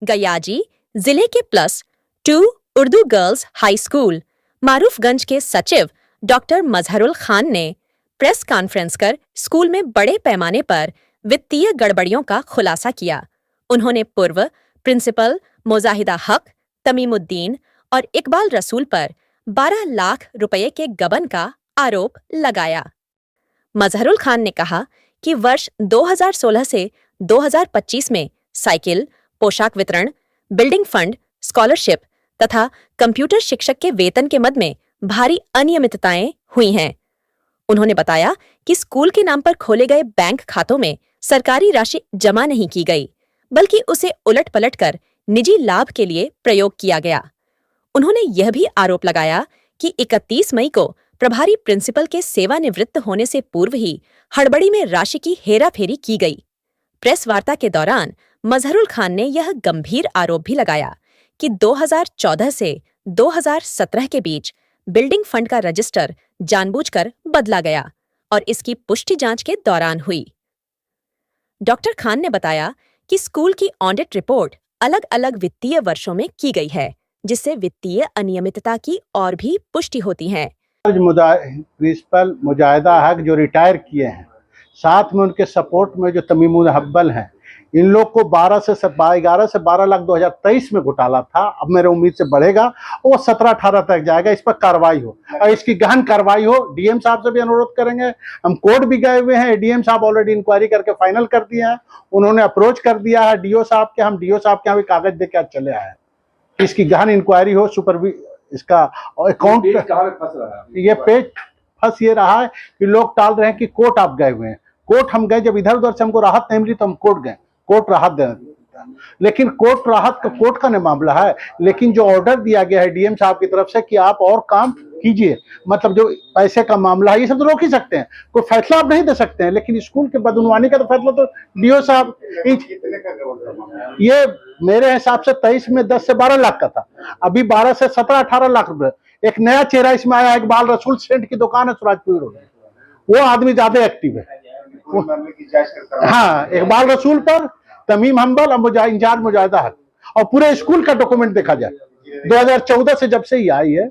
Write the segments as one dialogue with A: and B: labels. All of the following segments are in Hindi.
A: गयाजी जिले के +2 Urdu girls high school Maroofganj के सचिव डॉक्टर मजहरुल खान ने प्रेस कॉन्फ्रेंस कर स्कूल में बड़े पैमाने पर वित्तीय गड़बड़ियों का खुलासा किया। उन्होंने पूर्व प्रिंसिपल मुजाहिदा हक, तमीमुद्दीन और इकबाल रसूल पर 12 लाख रुपए के गबन का आरोप लगाया। मजहरुल खान ने कहा कि वर्ष 2016 से 2025 में साइकिल, पोशाक वितरण, बिल्डिंग फंड, स्कॉलरशिप तथा कंप्यूटर शिक्षक के वेतन के मद में भारी अनियमितताएं हुई हैं। उन्होंने बताया कि स्कूल के नाम पर खोले गए बैंक खातों में सरकारी राशि जमा नहीं की गई, बल्कि उसे उलट-पलट कर निजी लाभ के लिए प्रयोग किया गया। उन्होंने यह भी आरोप लगाया कि 31 मई को प्रभारी प्रिंसिपल के सेवानिवृत्त होने से पूर्व ही हड़बड़ी में राशि की हेराफेरी की गई। प्रेस वार्ता के दौरान मजहरुल खान ने यह गंभीर आरोप भी लगाया कि 2014 से 2017 के बीच बिल्डिंग फंड का रजिस्टर जानबूझकर बदला गया और इसकी पुष्टि जांच के दौरान हुई। डॉक्टर खान ने बताया कि स्कूल की ऑडिट रिपोर्ट अलग-अलग वित्तीय वर्षों में की गई है, जिससे वित्तीय अनियमितता की और भी पुष्टि होती है।
B: प्रिंसिपल मुजाहिदा हक जो रिटायर किए हैं, साथ में उनके सपोर्ट में जो तमीमुल हब्बल हैं, इन लोग को 11 से 12 लाख 2023 में घोटाला था। अब मेरे उम्मीद से बढ़ेगा, वो 17-18 तक जाएगा। इस पर कार्रवाई हो और इसकी गहन कार्रवाई हो। डीएम साहब से भी अनुरोध करेंगे। हम कोर्ट भी गए हुए हैं, डीएम साहब ऑलरेडी इंक्वायरी करके फाइनल कर दिए हैं। उन्होंने अप्रोच कर दिया है डीओ साहब के, हम डीओ साहब के यहाँ भी कागज दे के चले आए। इसकी गहन इंक्वायरी हो, इसका अकाउंट ये पेज फंस ये रहा है कि लोग टाल रहे हैं कि कोर्ट आप गए हुए हैं। कोर्ट हम गए, जब इधर उधर से हमको राहत नहीं मिली तो हम कोर्ट गए, कोर्ट राहत देना, लेकिन कोर्ट राहत का कोर्ट का नहीं मामला है। लेकिन जो ऑर्डर दिया गया है डीएम साहब की तरफ से कि आप और काम कीजिए, मतलब जो पैसे का मामला है ये सब तो रोक ही सकते हैं, कोई फैसला आप नहीं दे सकते हैं, लेकिन स्कूल के बदनवानी का तो फैसला तो डीओ साहब। ये मेरे हिसाब से 23 में 10 से 12 लाख का था, अभी 12 से 17-18 लाख रुपए। एक नया चेहरा इसमें आया, इकबाल रसूल सेंट की दुकान है सुराजपुर रोड, वो आदमी ज्यादा एक्टिव है। हाँ, इकबाल रसूल पर तमीम हम्बल और इंचार्ज मुजाहिदा हक, और पूरे स्कूल का डॉक्यूमेंट देखा जाए 2014 से जब से ही आई है।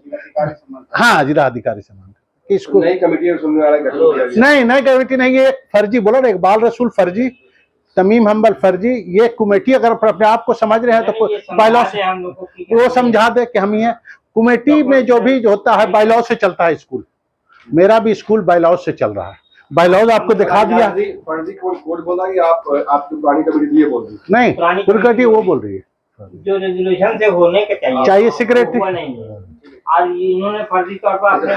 B: हाँ, जिला अधिकारी से मांग इसको नई कमेटी नहीं, नई कमेटी नहीं, ये फर्जी बोला ना, इकबाल रसूल फर्जी, तमीम हम्बल फर्जी। ये कमेटी अगर अपने आप को समझ रहे हैं तो बायलॉ वो समझा दे कि हम ये कमेटी में जो भी होता है बायलॉ से चलता है स्कूल। मेरा भी स्कूल बायलॉ से चल रहा है, बायलॉज आपको दिखा दिया।
C: फर्जी कोड बोला कि आप पुरानी कमेटी बोल रही
B: नहीं, पुरानी वो बोल रही है
D: जो रेजोल्यूशन से होने के
B: चाहिए सिक्योरिटी।
D: आज इन्होंने फर्जी तौर पर अपने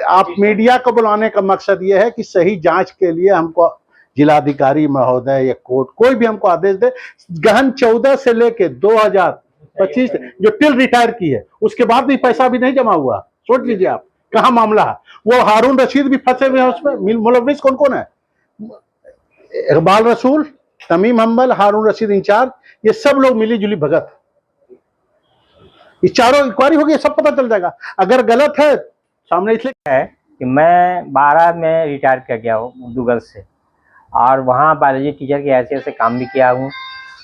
B: आप मीडिया को बुलाने का मकसद ये है कि सही जांच के लिए हमको जिलाधिकारी महोदय या कोर्ट कोई भी हमको आदेश दे। गहन 14 से लेके 2025 जो टिल रिटायर की है, उसके बाद भी पैसा भी नहीं जमा हुआ। सोच लीजिए आप कहाँ मामला है। वो हारून रशीद भी फंसे हुए हैं उसमें। मुलविस कौन कौन है? इकबाल रसूल, तमीम हम्बल, हारून रशीद इंचार्ज, ये सब लोग मिली जुली भगत। ये चारों इंक्वायरी होगी, सब पता चल जाएगा। अगर गलत है सामने, इसलिए
D: है कि मैं 12 में रिटायर कर गया हूँ उर्दू गर्ल्स से, और वहाँ बायोलॉजी टीचर की हैसियत से काम भी किया हूँ।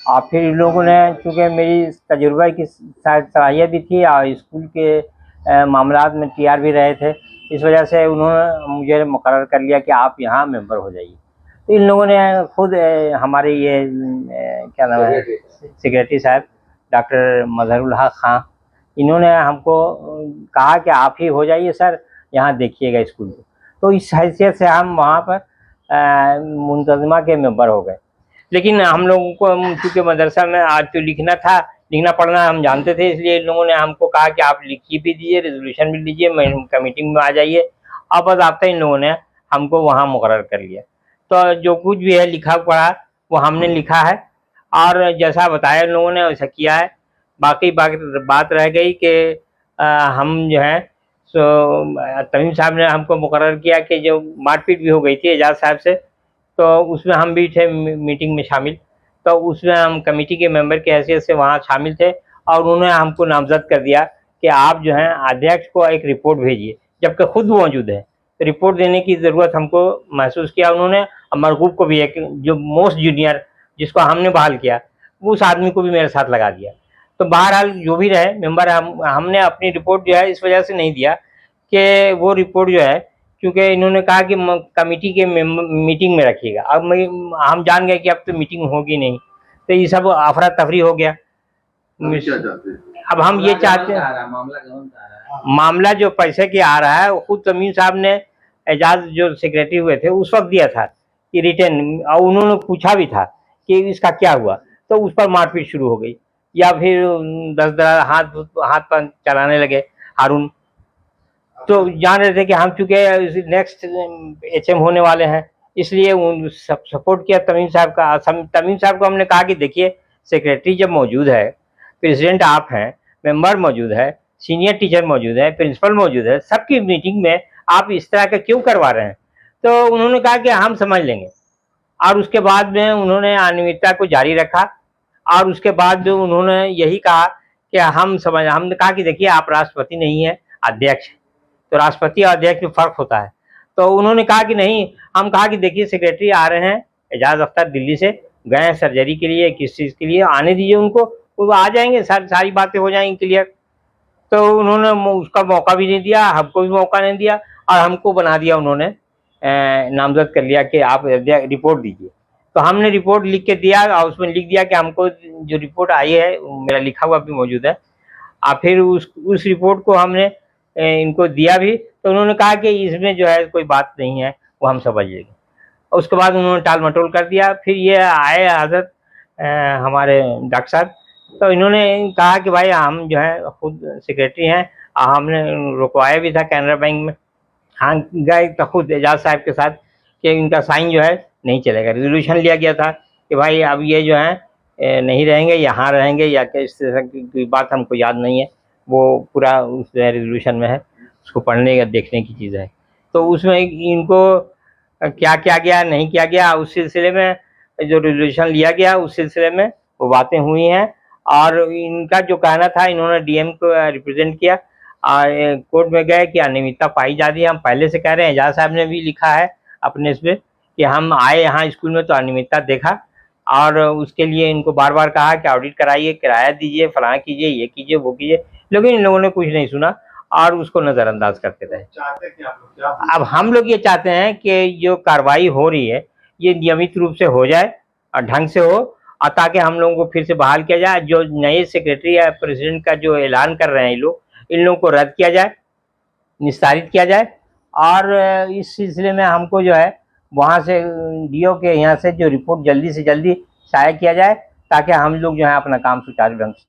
D: और फिर इन लोगों ने, चूँकि मेरी तजुर्बा की शायद सलाहियत भी थी और स्कूल के मामलात में टीआर भी रहे थे, इस वजह से उन्होंने मुझे मुकर्रर कर लिया कि आप यहाँ मेंबर हो जाइए। तो इन लोगों ने खुद हमारे ये क्या नाम है सेक्रेटरी साहब डॉक्टर मजहरुल हक खां, इन्होंने हमको कहा कि आप ही हो जाइए सर, यहाँ देखिएगा स्कूल को। तो इस हैसियत से हम वहाँ पर मुंतज़िमा के मेंबर हो गए। लेकिन हम लोगों को चूँकि मदरसा में आज तो लिखना पढ़ना हम जानते थे, इसलिए इन लोगों ने हमको कहा कि आप लिखिए भी दीजिए, रेजोल्यूशन भी लीजिए, कमेटी में आ जाइए। अब बस इन लोगों ने हमको वहाँ मुकर्रर कर लिया। तो जो कुछ भी है लिखा पढ़ा वो हमने लिखा है, और जैसा बताया इन लोगों ने वैसा किया है। बाकी बात रह गई कि हम जो है सो तमीम साहब ने हमको मुकर्रर किया कि जो मारपीट भी हो गई थी एजाज साहब से, तो उसमें हम भी थे मीटिंग में शामिल। तो उसमें हम कमेटी के मेंबर की हैसियत से वहाँ शामिल थे, और उन्होंने हमको नामजद कर दिया कि आप जो हैं अध्यक्ष को एक रिपोर्ट भेजिए, जबकि खुद वो मौजूद है। तो रिपोर्ट देने की ज़रूरत हमको महसूस किया उन्होंने। मरगूब को भी, एक जो मोस्ट जूनियर जिसको हमने बहाल किया, उस आदमी को भी मेरे साथ लगा दिया। तो बहरहाल जो भी रहे मेंबर, हमने अपनी रिपोर्ट जो है इस वजह से नहीं दिया कि वो रिपोर्ट जो है, क्योंकि इन्होंने कहा कि कमेटी के मीटिंग में रखिएगा। अब हम जान गए कि अब तो मीटिंग होगी नहीं, तो ये सब अफरा तफरी हो गया।
C: क्या चाहते हैं?
D: अब हम ये चाहते हैं, मामला जो पैसे के आ रहा है वो खुद तमीम साहब ने एजाज जो सेक्रेटरी हुए थे उस वक्त दिया था कि रिटर्न, और उन्होंने पूछा भी था कि इसका क्या हुआ, तो उस पर मारपीट शुरू हो गई, या फिर 10 हाथ पर चलाने लगे हारून। तो जान रहे थे कि हम चूंकि नेक्स्ट HM होने वाले हैं, इसलिए उन सपोर्ट किया तमीम साहब का। तमीम साहब को हमने कहा कि देखिए, सेक्रेटरी जब मौजूद है, प्रेसिडेंट आप हैं, मेंबर मौजूद है, सीनियर टीचर मौजूद है, प्रिंसिपल मौजूद है, सबकी मीटिंग में आप इस तरह का क्यों करवा रहे हैं? तो उन्होंने कहा कि हम समझ लेंगे। और उसके बाद में उन्होंने अनियमितता को जारी रखा, और उसके बाद उन्होंने यही कहा कि हमने कहा कि देखिए, आप राष्ट्रपति नहीं है, अध्यक्ष है, तो राष्ट्रपति और अध्यक्ष में फर्क होता है। तो उन्होंने कहा कि नहीं, हम कहा कि देखिए, सेक्रेटरी आ रहे हैं एजाज अख्तर, दिल्ली से गए हैं सर्जरी के लिए, किस चीज़ के लिए, आने दीजिए उनको, वो आ जाएंगे, सारी बातें हो जाएंगी क्लियर। तो उन्होंने उसका मौका भी नहीं दिया, हमको भी मौका नहीं दिया, और हमको बना दिया उन्होंने, नामजद कर लिया कि आप रिपोर्ट दीजिए। तो हमने रिपोर्ट लिख के दिया, और उसमें लिख दिया कि हमको जो रिपोर्ट आई है, मेरा लिखा हुआ भी मौजूद है। और फिर उस रिपोर्ट को हमने इनको दिया भी, तो उन्होंने कहा कि इसमें जो है कोई बात नहीं है, वो हम समझ लेंगे। उसके बाद उन्होंने टाल मटोल कर दिया। फिर ये आए हजरत हमारे डॉक्टर साहब, तो इन्होंने कहा कि भाई, हम जो है खुद सेक्रेटरी हैं, हमने रुकवाया भी था कैनरा बैंक में, हाँ गए तो खुद एजाज साहब के साथ कि इनका साइन जो है नहीं चलेगा। रेजोल्यूशन लिया गया था कि भाई अब ये जो है नहीं रहेंगे, यहाँ रहेंगे, या कि इस तरह की बात हमको याद नहीं है, वो पूरा उस रेजोल्यूशन में है, उसको पढ़ने या देखने की चीज़ है। तो उसमें इनको क्या किया गया, नहीं किया गया, उस सिलसिले में जो रेजोल्यूशन लिया गया उस सिलसिले में वो बातें हुई हैं। और इनका जो कहना था, इन्होंने DM को रिप्रेजेंट किया और कोर्ट में गए कि अनियमितता पाई जा रही है। हम पहले से कह रहे हैं, एजाज साहब ने भी लिखा है अपने इस पर कि हम आए यहाँ स्कूल में तो अनियमितता देखा, और उसके लिए इनको बार बार कहा कि ऑडिट कराइए, किराया दीजिए, फलां कीजिए, ये कीजिए, वो कीजिए, लेकिन इन लोगों ने कुछ नहीं सुना और उसको नज़रअंदाज करते रहे।
C: चाहते हैं कि आप लोग क्या?
D: अब हम लोग ये चाहते हैं कि जो कार्रवाई हो रही है ये नियमित रूप से हो जाए और ढंग से हो, और ताकि हम लोगों को फिर से बहाल किया जाए। जो नए सेक्रेटरी या प्रेसिडेंट का जो ऐलान कर रहे हैं ये लोग, इन लोगों को रद्द किया जाए, निस्तारित किया जाए। और इस सिलसिले में हमको जो है वहाँ से DO के यहाँ से जो रिपोर्ट जल्दी से जल्दी शाया किया जाए, ताकि हम लोग जो है अपना काम सुचारू ढंग से